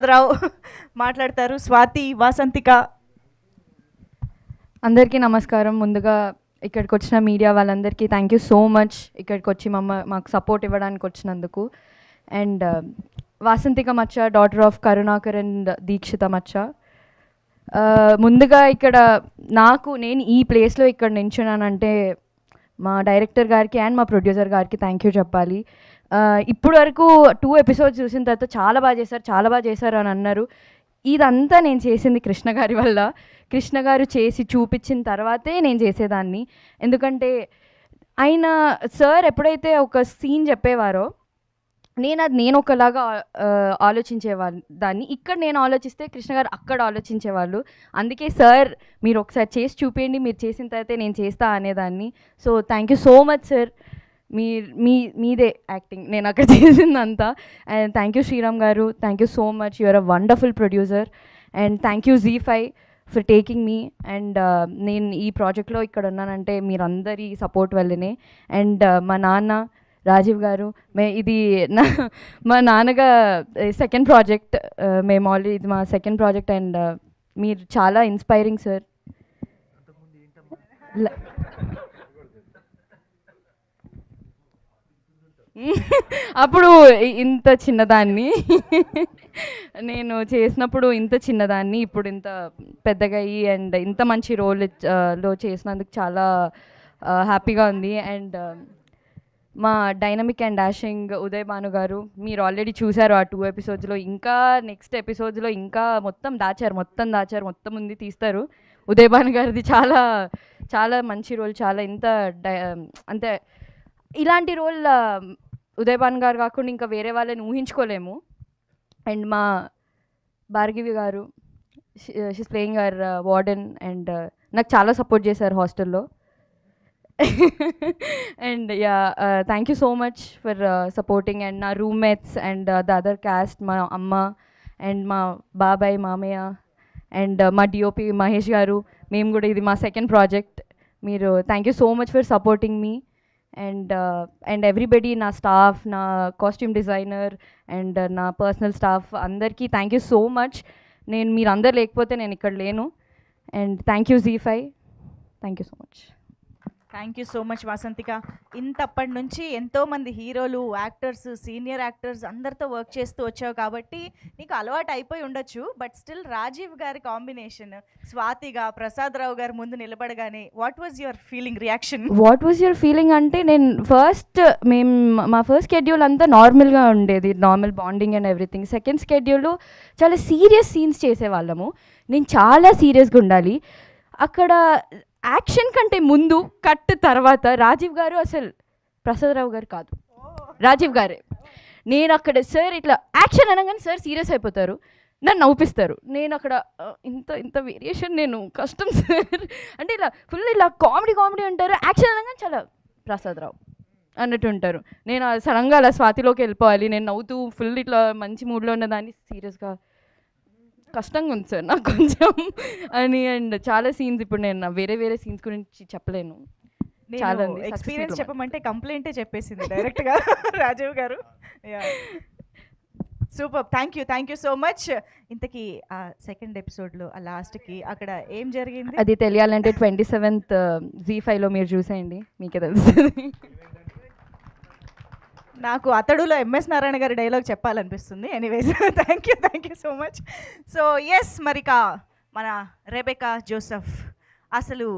రావు మాట్లాడతారు. స్వాతి, వాసంతిక. అందరికీ నమస్కారం. ముందుగా ఇక్కడికి వచ్చిన మీడియా వాళ్ళందరికీ థ్యాంక్ యూ సో మచ్, ఇక్కడికి వచ్చి మాకు సపోర్ట్ ఇవ్వడానికి వచ్చినందుకు. అండ్ వాసంతిక మచ్చ, daughter of Karunakar and Dikshita మచ్చ. ముందుగా ఇక్కడ నేను ఈ ప్లేస్లో ఇక్కడ నించున్నానంటే మా డైరెక్టర్ గారికి అండ్ మా ప్రొడ్యూసర్ గారికి థ్యాంక్ యూ చెప్పాలి. ఇప్పుడు వరకు 2 ఎపిసోడ్స్ చూసిన తర్వాత చాలా బాగా చేశారు అని అన్నారు. ఇదంతా నేను చేసింది కృష్ణ గారి వల్ల. కృష్ణ గారు చేసి చూపించిన తర్వాతే నేను చేసేదాన్ని. ఎందుకంటే ఆయన సార్ ఎప్పుడైతే ఒక సీన్ చెప్పేవారో నేను ఒకలాగా ఆలోచించేదాన్ని. ఇక్కడ నేను ఆలోచిస్తే కృష్ణ గారు అక్కడ ఆలోచించేవాళ్ళు. అందుకే సార్ మీరు ఒకసారి చేసి చూపించండి, మీరు చేసిన తర్వాతే నేను చేస్తా అనేదాన్ని. So thank you so much sir. మీదే యాక్టింగ్ నేను అక్కడ చేసిందంతా. And thank you Sriram garu, thank you so much. You are a wonderful producer. And thank you ZEE5 for taking me. And నేను ఈ ప్రాజెక్ట్లో ఇక్కడ ఉన్నానంటే మీరందరి సపోర్ట్ వల్లనే. అండ్ మా నాన్న రాజీవ్ గారు, ఇది మా నాన్నగా సెకండ్ ప్రాజెక్ట్. మేము ఆల్రెడీ ఇది మా సెకండ్ ప్రాజెక్ట్. అండ్ మీరు చాలా ఇన్స్పైరింగ్ సార్. అప్పుడు ఇంత చిన్నదాన్ని నేను చేసినప్పుడు ఇంత చిన్నదాన్ని, ఇప్పుడు ఇంత పెద్దగా అయ్యి అండ్ ఇంత మంచి రోల్లో చేసినందుకు చాలా హ్యాపీగా ఉంది. అండ్ మా dynamic and dashing Uday Bhanu గారు, మీరు ఆల్రెడీ చూశారు ఆ 2 ఎపిసోడ్స్లో. ఇంకా నెక్స్ట్ ఎపిసోడ్స్లో ఇంకా మొత్తం దాచారు, మొత్తం ఉంది తీస్తారు. ఉదయ్ భాను గారిది చాలా చాలా మంచి రోల్. చాలా అంటే ఇలాంటి రోల్ ఉదయ్ భాను గారు కాకుండా ఇంకా వేరే వాళ్ళని ఊహించుకోలేము. అండ్ మా Bhargavi garu, she's playing our warden. And నాకు చాలా సపోర్ట్ చేశారు హాస్టల్లో. And thank you so much for supporting. And నా roommates and the other caste, మా అమ్మ అండ్ మా బాబాయ్, మామయ్య అండ్ మా డిఓపి మహేష్ గారు. మేము కూడా ఇది మా సెకండ్ ప్రాజెక్ట్. మీరు thank you so much for supporting మీ. అండ్ ఎవ్రీబడి, నా స్టాఫ్, నా కాస్ట్యూమ్ డిజైనర్ అండ్ నా పర్సనల్ స్టాఫ్ అందరికీ థ్యాంక్ యూ సో మచ్. మీరందరూ లేకపోతే నేను ఇక్కడ లేను. And thank you ZEE5. Thank you so much. Thank you so much Vasanthika. ఇంతప్పటి నుంచి ఎంతోమంది హీరోలు, యాక్టర్స్, సీనియర్ యాక్టర్స్ అందరితో వర్క్ చేస్తూ వచ్చావు కాబట్టి నీకు అలవాటు అయిపోయి ఉండొచ్చు. బట్ స్టిల్ రాజీవ్ గారి కాంబినేషన్, స్వాతిగా ప్రసాద్ రావు గారు ముందు నిలబడగానే వాట్ వాజ్ యువర్ ఫీలింగ్ అంటే మా ఫస్ట్ షెడ్యూల్ అంతా నార్మల్గా ఉండేది, normal bonding and everything. Second schedule చాలా సీరియస్ సీన్స్ చేసేవాళ్ళము. నేను చాలా సీరియస్గా ఉండాలి. అక్కడ యాక్షన్ కంటే ముందు కట్ తర్వాత రాజీవ్ గారు అసలు ప్రసాదరావు గారు కాదు, రాజీవ్ గారే. నేను అక్కడ సార్ ఇట్లా యాక్షన్ అనగానే సార్ సీరియస్ అయిపోతారు, నన్ను నవ్విస్తారు. నేను అక్కడ ఇంత వేరియేషన్ నేను కష్టం సార్ అంటే ఇలా ఫుల్ ఇలా కామెడీ అంటారు. యాక్షన్ అనగానే చాలా ప్రసాదరావు అన్నట్టు ఉంటారు. నేను సడన్గా అలా స్వాతిలోకి వెళ్ళిపోవాలి. నేను నవ్వుతూ ఫుల్ ఇట్లా మంచి మూడ్లో ఉన్నదాన్ని సీరియస్గా కష్టంగా ఉంది సార్ నాకు కొంచెం అని. అండ్ చాలా సీన్స్ ఇప్పుడు నేను వేరే సీన్స్ గురించి చెప్పలేను. చాలా ఎక్స్పీరియన్స్ చెప్పమంటే కంప్లైంటే చెప్పేసింది డైరెక్ట్గా రాజీవ్ గారు. Super, thank you so much. ఇంతకీ ఆ సెకండ్ ఎపిసోడ్లో ఆ లాస్ట్కి అక్కడ ఏం జరిగింది అది తెలియాలంటే 27th ZEE5లో మీరు చూసేయండి, మీకే తెలుస్తుంది. నాకు అతడులో MS నారాయణ గారి డైలాగ్ చెప్పాలనిపిస్తుంది. Anyways thank you so much. So yes, మరిక మన రెబెకా జోసెఫ్ అసలు